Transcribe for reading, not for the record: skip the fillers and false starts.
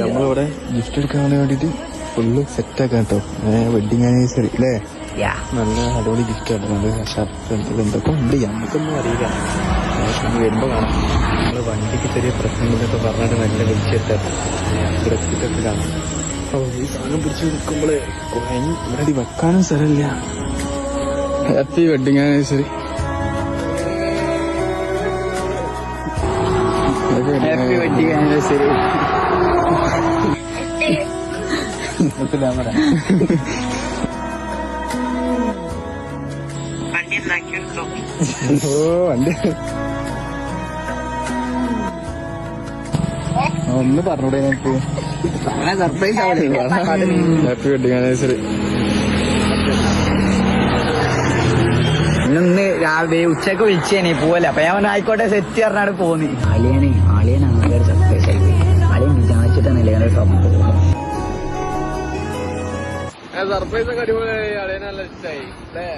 നമ്മളിവിടെ ഗിഫ്റ്റ് എടുക്കാൻ വേണ്ടിട്ട് ഫുള്ള് സെറ്റ് ആക്കാം കേട്ടോ. വെഡിങ് ആനിവേഴ്സറി അല്ലേ? നല്ല അടിപൊളി ഗിഫ്റ്റ് ആണ്. നല്ല ഷർട്ട് എന്തൊക്കെ ഉണ്ട് നമുക്കൊന്നും അറിയില്ല. വരുമ്പോ കാണാം. നമ്മള് വണ്ടിക്ക് ചെറിയ പ്രശ്നങ്ങളൊക്കെ പറഞ്ഞിട്ട് നല്ല വിളിച്ചെത്താം. ബ്രസ്റ്റിട്ടൊക്കെ കാണാം. ഈ സാധനം പിടിച്ച് നിൽക്കുമ്പോളേ ഇവിടെ വെക്കാനും സ്ഥലമില്ല. Happy wedding anniversary. Happy wedding anniversary. ഓ വണ്ടി ഒന്ന് പറഞ്ഞൂടെ എനിക്ക്? സർപ്രൈസ് ആവില്ല. Happy wedding anniversary. ഇന്ന് രാവിലെ ഉച്ചക്ക് വിളിച്ചേനെ പോവല്ല. അപ്പൊ ഞാൻ ആയിക്കോട്ടെ സെറ്റ് പറഞ്ഞാണ് പോന്നി. ആളിയാണ് ആകെ സർപ്രൈസ് ആയി. ആളിയും വിചാരിച്ചിട്ടാണ് ഇങ്ങനെ സർപ്രൈസ് ഒക്കെ അടിപൊളിയായി. അളിയനെ നല്ല ഇഷ്ടമായി അല്ലേ?